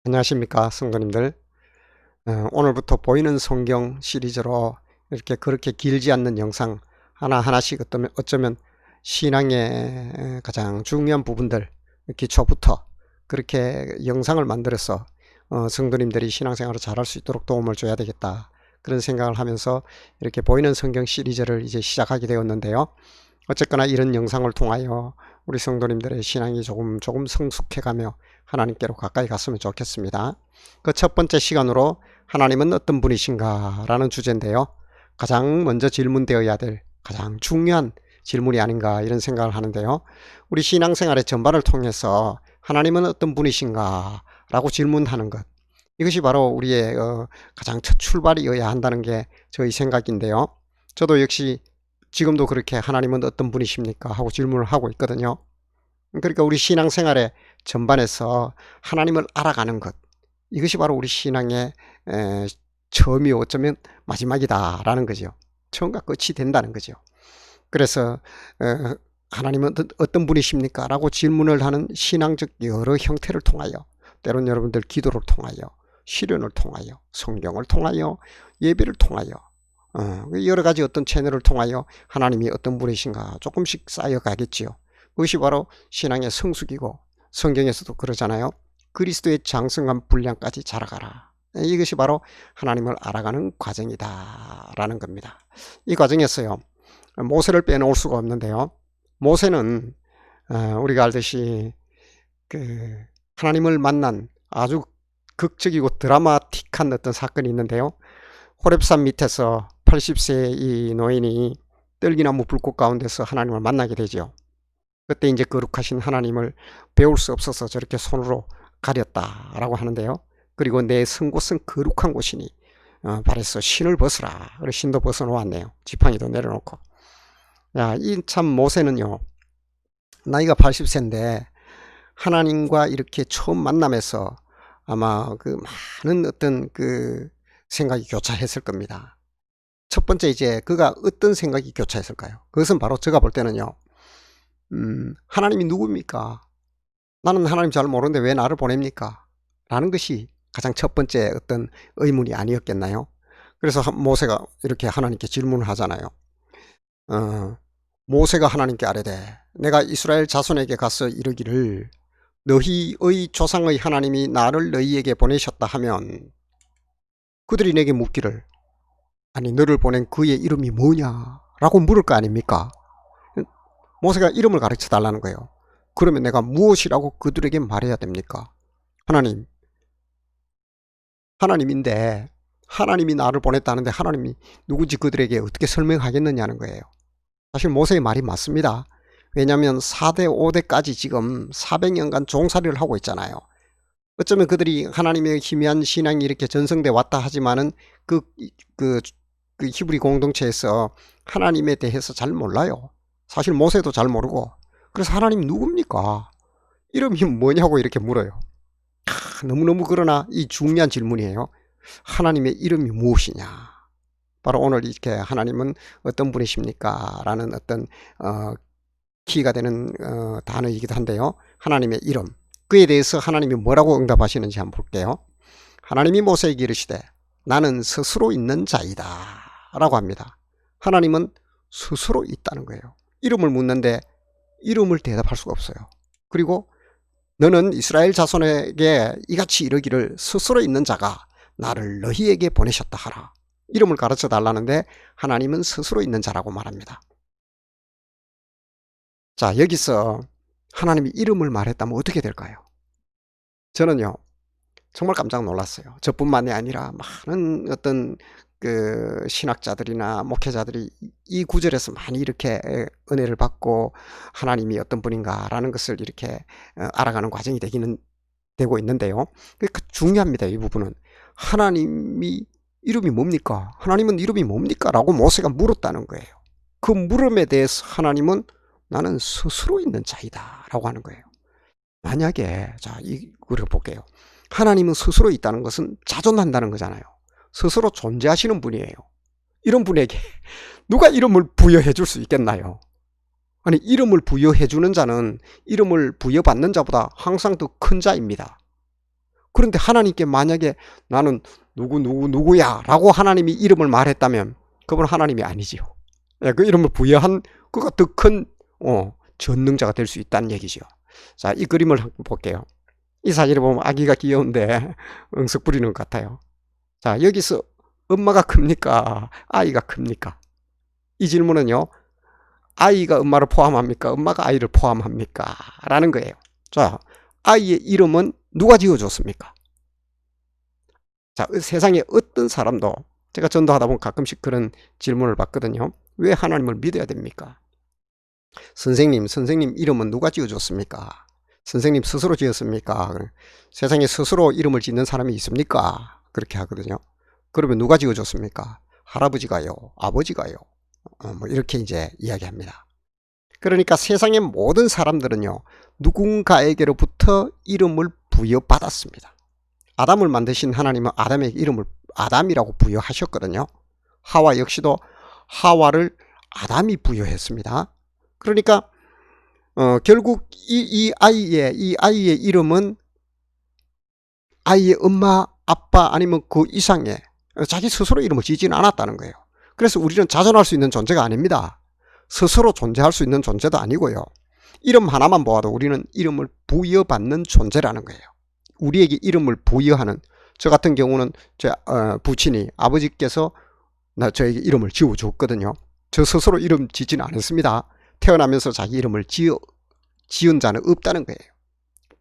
안녕하십니까 성도님들. 오늘부터 보이는 성경 시리즈로 이렇게 그렇게 길지 않는 영상 하나하나씩 어쩌면 신앙의 가장 중요한 부분들, 기초부터 그렇게 영상을 만들어서 성도님들이 신앙생활을 잘할 수 있도록 도움을 줘야 되겠다, 그런 생각을 하면서 이렇게 보이는 성경 시리즈를 이제 시작하게 되었는데요. 어쨌거나 이런 영상을 통하여 우리 성도님들의 신앙이 조금 성숙해가며 하나님께로 가까이 갔으면 좋겠습니다. 그 첫 번째 시간으로 하나님은 어떤 분이신가 라는 주제인데요. 가장 먼저 질문되어야 될 가장 중요한 질문이 아닌가, 이런 생각을 하는데요. 우리 신앙생활의 전반을 통해서 하나님은 어떤 분이신가 라고 질문하는 것, 이것이 바로 우리의 가장 첫 출발이어야 한다는 게 저희 생각인데요. 저도 역시 지금도 그렇게 하나님은 어떤 분이십니까 하고 질문을 하고 있거든요. 그러니까 우리 신앙생활의 전반에서 하나님을 알아가는 것, 이것이 바로 우리 신앙의 처음이 어쩌면 마지막이다라는 거죠. 처음과 끝이 된다는 거죠. 그래서 하나님은 어떤 분이십니까 라고 질문을 하는 신앙적 여러 형태를 통하여, 때론 여러분들 기도를 통하여, 시련을 통하여, 성경을 통하여, 예배를 통하여, 여러 가지 어떤 채널을 통하여 하나님이 어떤 분이신가 조금씩 쌓여가겠지요. 그것이 바로 신앙의 성숙이고, 성경에서도 그러잖아요. 그리스도의 장성한 분량까지 자라가라. 이것이 바로 하나님을 알아가는 과정이다 라는 겁니다. 이 과정에서요, 모세를 빼놓을 수가 없는데요. 모세는 우리가 알듯이 그 하나님을 만난 아주 극적이고 드라마틱한 어떤 사건이 있는데요. 호렙산 밑에서 80세 이 노인이 떨기나무 불꽃 가운데서 하나님을 만나게 되죠. 그때 이제 거룩하신 하나님을 배울 수 없어서 저렇게 손으로 가렸다라고 하는데요. 그리고 내 선 곳은 거룩한 곳이니 발에서 신을 벗으라. 그래서 신도 벗어놓았네요. 지팡이도 내려놓고. 야, 이 참 모세는요, 나이가 80세인데 하나님과 이렇게 처음 만남에서 아마 그 많은 어떤 그 생각이 교차했을 겁니다. 첫 번째, 이제 그가 어떤 생각이 교차했을까요? 그것은 바로 제가 볼 때는요, 하나님이 누굽니까? 나는 하나님 잘 모르는데 왜 나를 보냅니까? 라는 것이 가장 첫 번째 어떤 의문이 아니었겠나요? 그래서 모세가 이렇게 하나님께 질문을 하잖아요. 모세가 하나님께 아뢰되 내가 이스라엘 자손에게 가서 이르기를 너희의 조상의 하나님이 나를 너희에게 보내셨다 하면, 그들이 내게 묻기를 아니 너를 보낸 그의 이름이 뭐냐 라고 물을 거 아닙니까? 모세가 이름을 가르쳐 달라는 거예요. 그러면 내가 무엇이라고 그들에게 말해야 됩니까? 하나님인데 하나님이 나를 보냈다는데 하나님이 누구지 그들에게 어떻게 설명하겠느냐는 거예요. 사실 모세의 말이 맞습니다. 왜냐하면 4대 5대까지 지금 400년간 종살이를 하고 있잖아요. 어쩌면 그들이 하나님의 희미한 신앙이 이렇게 전성돼 왔다 하지만은 그 히브리 공동체에서 하나님에 대해서 잘 몰라요. 사실 모세도 잘 모르고. 그래서 하나님 누굽니까? 이름이 뭐냐고 이렇게 물어요. 너무너무 그러나 이 중요한 질문이에요. 하나님의 이름이 무엇이냐? 바로 오늘 이렇게 하나님은 어떤 분이십니까? 라는 어떤 키가 되는 단어이기도 한데요. 하나님의 이름, 그에 대해서 하나님이 뭐라고 응답하시는지 한번 볼게요. 하나님이 모세에게 이르시되 나는 스스로 있는 자이다 라고 합니다. 하나님은 스스로 있다는 거예요. 이름을 묻는데 이름을 대답할 수가 없어요. 그리고 너는 이스라엘 자손에게 이같이 이르기를 스스로 있는 자가 나를 너희에게 보내셨다 하라. 이름을 가르쳐 달라는데 하나님은 스스로 있는 자라고 말합니다. 자, 여기서 하나님이 이름을 말했다면 어떻게 될까요? 저는요, 정말 깜짝 놀랐어요. 저뿐만이 아니라 많은 어떤 그 신학자들이나 목회자들이 이 구절에서 많이 이렇게 은혜를 받고 하나님이 어떤 분인가라는 것을 이렇게 알아가는 과정이 되고 있는데요. 그러니까 중요합니다. 이 부분은. 하나님이 이름이 뭡니까? 하나님은 이름이 뭡니까? 라고 모세가 물었다는 거예요. 그 물음에 대해서 하나님은 나는 스스로 있는 자이다 라고 하는 거예요. 만약에 자, 이거를 볼게요. 하나님은 스스로 있다는 것은 자존한다는 거잖아요. 스스로 존재하시는 분이에요. 이런 분에게 누가 이름을 부여해 줄 수 있겠나요? 아니, 이름을 부여해 주는 자는 이름을 부여받는 자보다 항상 더 큰 자입니다. 그런데 하나님께 만약에 나는 누구야 라고 하나님이 이름을 말했다면 그건 하나님이 아니지요. 예, 그 이름을 부여한 그가 더 큰 전능자가 될 수 있다는 얘기죠. 자, 이 그림을 한번 볼게요. 이 사진을 보면 아기가 귀여운데 응석 부리는 것 같아요. 자, 여기서 엄마가 큽니까? 아이가 큽니까? 이 질문은요, 아이가 엄마를 포함합니까? 엄마가 아이를 포함합니까? 라는 거예요. 자, 아이의 이름은 누가 지어줬습니까? 자, 세상에 어떤 사람도 제가 전도하다 보면 가끔씩 그런 질문을 받거든요. 왜 하나님을 믿어야 됩니까? 선생님 이름은 누가 지어줬습니까? 선생님 스스로 지었습니까? 세상에 스스로 이름을 짓는 사람이 있습니까? 그렇게 하거든요. 그러면 누가 지어줬습니까? 할아버지가요, 아버지가요. 뭐 이렇게 이제 이야기합니다. 그러니까 세상의 모든 사람들은요, 누군가에게로부터 이름을 부여받았습니다. 아담을 만드신 하나님은 아담에게 이름을 아담이라고 부여하셨거든요. 하와 역시도 하와를 아담이 부여했습니다. 그러니까 결국 이 아이의 이름은 아이의 엄마, 아빠 아니면 그 이상의 자기 스스로 이름을 지지는 않았다는 거예요. 그래서 우리는 자존할 수 있는 존재가 아닙니다. 스스로 존재할 수 있는 존재도 아니고요. 이름 하나만 보아도 우리는 이름을 부여받는 존재라는 거예요. 우리에게 이름을 부여하는, 저 같은 경우는 제 부친이 아버지께서 저에게 이름을 지어줬거든요. 저 스스로 이름 짓지는 않았습니다. 태어나면서 자기 이름을 지은 자는 없다는 거예요.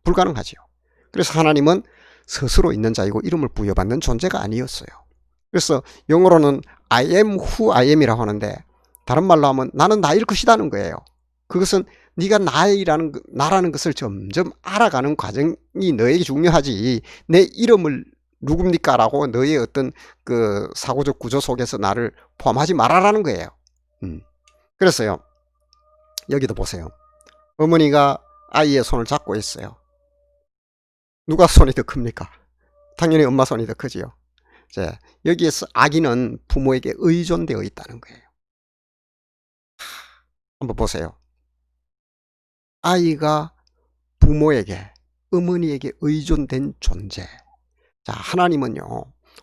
불가능하지요. 그래서 하나님은 스스로 있는 자이고 이름을 부여받는 존재가 아니었어요. 그래서 영어로는 I am who I am이라고 하는데, 다른 말로 하면 나는 나일 것이라는 거예요. 그것은 네가 나라는 것을 점점 알아가는 과정이 너에게 중요하지, 내 이름을 누굽니까? 라고 너의 어떤 그 사고적 구조 속에서 나를 포함하지 말아라는 거예요. 그래서요, 여기도 보세요. 어머니가 아이의 손을 잡고 있어요. 누가 손이 더 큽니까? 당연히 엄마 손이 더 크지요. 자, 여기에서 아기는 부모에게 의존되어 있다는 거예요. 한번 보세요. 아이가 부모에게, 어머니에게 의존된 존재. 자, 하나님은요,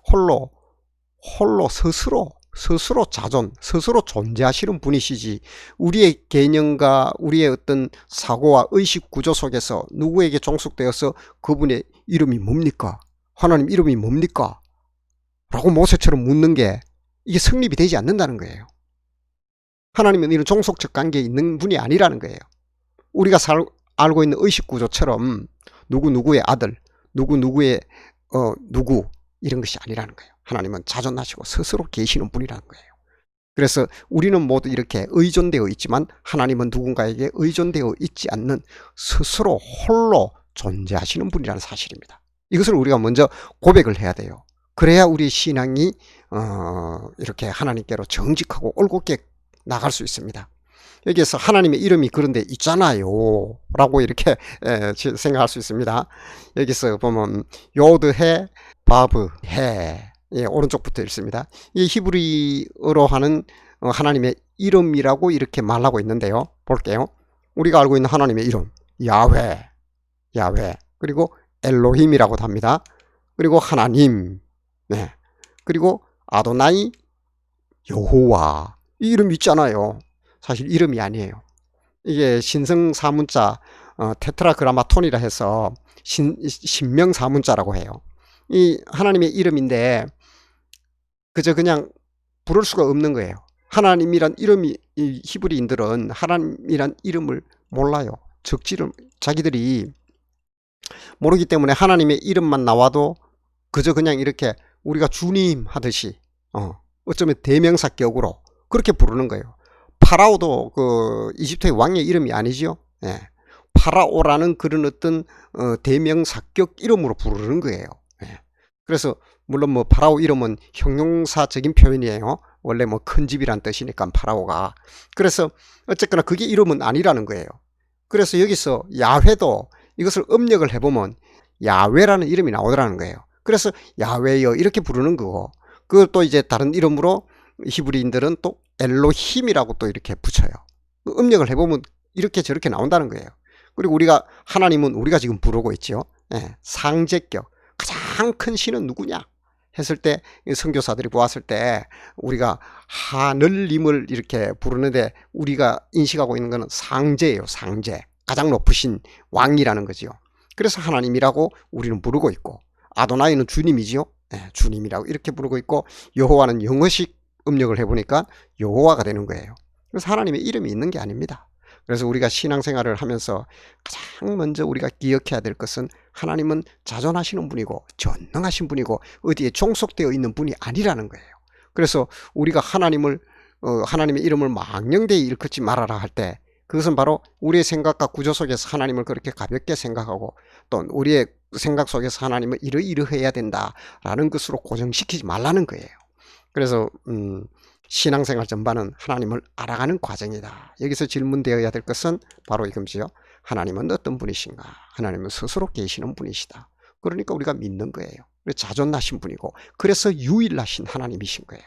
홀로 스스로 스스로 존재하시는 분이시지, 우리의 개념과 우리의 어떤 사고와 의식 구조 속에서 누구에게 종속되어서 그분의 이름이 뭡니까? 하나님 이름이 뭡니까? 라고 모세처럼 묻는 게 이게 성립이 되지 않는다는 거예요. 하나님은 이런 종속적 관계에 있는 분이 아니라는 거예요. 우리가 알고 있는 의식 구조처럼 누구의 아들, 누구의 누구, 이런 것이 아니라는 거예요. 하나님은 자존하시고 스스로 계시는 분이라는 거예요. 그래서 우리는 모두 이렇게 의존되어 있지만 하나님은 누군가에게 의존되어 있지 않는 스스로 홀로 존재하시는 분이라는 사실입니다. 이것을 우리가 먼저 고백을 해야 돼요. 그래야 우리 신앙이 이렇게 하나님께로 정직하고 올곧게 나갈 수 있습니다. 여기에서 하나님의 이름이 그런데 있잖아요 라고 이렇게 생각할 수 있습니다. 여기서 보면 요드해 바브해, 오른쪽부터 읽습니다. 이 히브리어로 하는 하나님의 이름이라고 이렇게 말하고 있는데요. 볼게요. 우리가 알고 있는 하나님의 이름 야훼, 그리고 엘로힘이라고도 합니다. 그리고 하나님, 그리고 아도나이, 여호와, 이 이름 있잖아요. 사실 이름이 아니에요. 이게 신성사문자 테트라그라마톤이라 해서 신명사문자라고 해요. 이 하나님의 이름인데 그저 그냥 부를 수가 없는 거예요. 하나님이란 이름이, 이 히브리인들은 하나님이란 이름을 몰라요. 자기들이 모르기 때문에 하나님의 이름만 나와도 그저 그냥 이렇게 우리가 주님 하듯이 어쩌면 대명사격으로 그렇게 부르는 거예요. 파라오도 그 이집트의 왕의 이름이 아니지요. 파라오라는 그런 어떤 대명사격 이름으로 부르는 거예요. 그래서 물론 뭐 파라오 이름은 형용사적인 표현이에요. 원래 뭐 큰 집이란 뜻이니까 파라오가. 그래서 어쨌거나 그게 이름은 아니라는 거예요. 그래서 여기서 야훼도 이것을 음력을 해보면 야훼라는 이름이 나오더라는 거예요. 그래서 야훼여 이렇게 부르는 거고, 그것도 이제 다른 이름으로 히브리인들은 또 엘로힘이라고 또 이렇게 붙여요. 음력을 해보면 이렇게 저렇게 나온다는 거예요. 그리고 우리가 하나님은 우리가 지금 부르고 있죠. 상제격, 가장 큰 신은 누구냐 했을 때 선교사들이 보았을 때 우리가 하늘님을 이렇게 부르는데 우리가 인식하고 있는 것은 상제예요. 상제. 가장 높으신 왕이라는 거지요. 그래서 하나님이라고 우리는 부르고 있고 아도나이는 주님이지요. 네, 주님이라고 이렇게 부르고 있고 여호와는 영어식 음력을 해보니까 여호와가 되는 거예요. 그래서 하나님의 이름이 있는 게 아닙니다. 그래서 우리가 신앙생활을 하면서 가장 먼저 우리가 기억해야 될 것은 하나님은 자존하시는 분이고 전능하신 분이고 어디에 종속되어 있는 분이 아니라는 거예요. 그래서 우리가 하나님의 이름을 망령되이 일컫지 말아라 할 때 그것은 바로 우리의 생각과 구조 속에서 하나님을 그렇게 가볍게 생각하고 또 우리의 생각 속에서 하나님을 이러이러해야 된다라는 것으로 고정시키지 말라는 거예요. 그래서 신앙생활 전반은 하나님을 알아가는 과정이다. 여기서 질문되어야 될 것은 바로 이금지요. 하나님은 어떤 분이신가? 하나님은 스스로 계시는 분이시다. 그러니까 우리가 믿는 거예요. 자존나신 분이고 그래서 유일하신 하나님이신 거예요.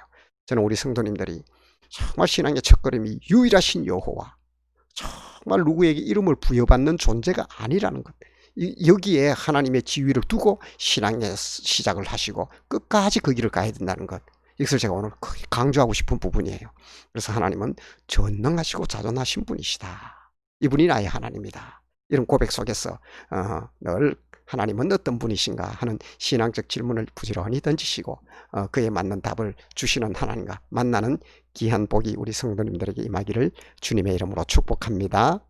저는 우리 성도님들이 정말 신앙의 첫걸음이 유일하신 여호와, 정말 누구에게 이름을 부여받는 존재가 아니라는 것. 여기에 하나님의 지위를 두고 신앙의 시작을 하시고 끝까지 그 길을 가야 된다는 것. 이것을 제가 오늘 강조하고 싶은 부분이에요. 그래서 하나님은 전능하시고 자존하신 분이시다. 이분이 나의 하나님이다. 이런 고백 속에서 늘 하나님은 어떤 분이신가 하는 신앙적 질문을 부지런히 던지시고 그에 맞는 답을 주시는 하나님과 만나는 귀한 복이 우리 성도님들에게 임하기를 주님의 이름으로 축복합니다.